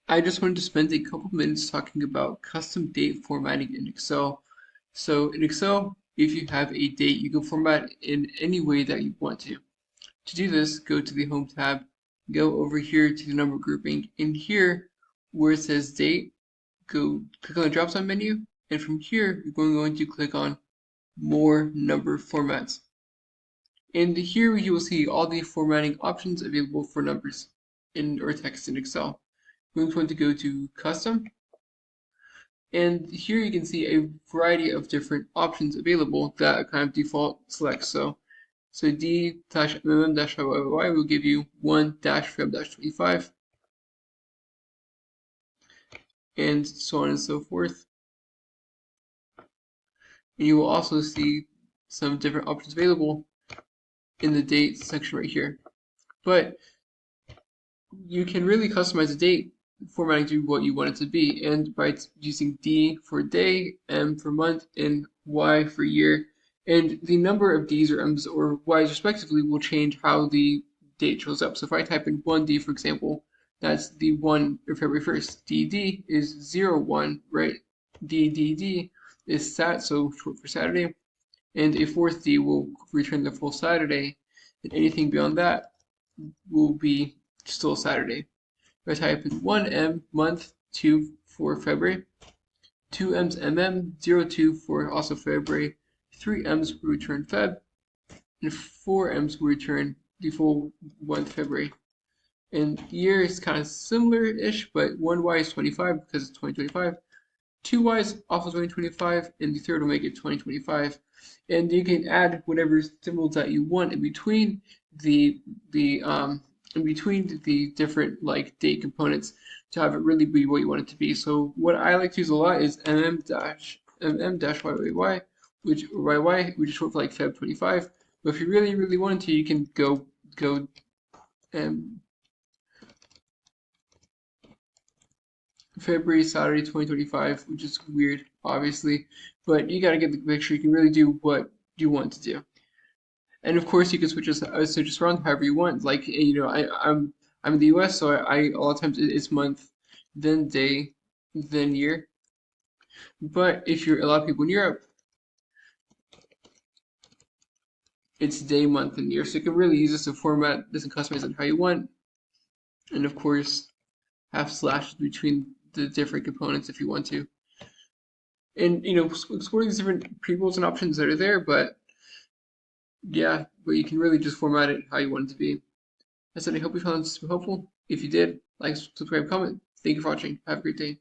I just wanted to spend a couple minutes talking about custom date formatting in Excel. So in Excel, if you have a date, you can format in any way that you want to. To do this, go to the Home tab, go over here to the number grouping, and here where it says date, go click on the drop-down menu, and from here you're going to click on More Number Formats. And here you will see all the formatting options available for numbers or text in Excel. We're going to go to Custom, and here you can see a variety of different options available that kind of default selects. So D-mm-y will give you 1-feb-25 and so on and so forth. And you will also see some different options available in the date section right here. But you can really customize the date formatting to what you want it to be, and by using D for day, M for month, and Y for year, and the number of D's or M's or Y's respectively will change how the date shows up. So if I type in 1D, for example, that's the 1 or February 1st. DD is 01, right? DDD is Sat, so short for Saturday, and a fourth D will return the full Saturday, and anything beyond that will be still Saturday. If I type in 1M month 2 for February, 2M's MM, 02 for also February, 3M's will return Feb, and 4M's will return the full month February. And year is kind of similar-ish, but 1Y is 25 because it's 2025. 2Y is also 2025, and the third will make it 2025. And you can add whatever symbols that you want in between the different like date components to have it really be what you want it to be. So what I like to use a lot is mm-yyyy, which is short for like Feb 25. But if you really wanted to, you can go February, Saturday, 2025, which is weird, obviously, but you gotta get the picture. You can really do what you want to do. And of course, you can switch this around however you want. Like, I'm in the US, so a lot of times it's month, then day, then year. But if you're a lot of people in Europe, it's day, month, and year. So you can really use this to format this and customize it how you want. And of course, have slashes between the different components if you want to. And explore these different previews and options that are there, but yeah, but you can really just format it how you want it to be. I said I hope you found this helpful. If you did, like, subscribe, comment. Thank you for watching. Have a great day.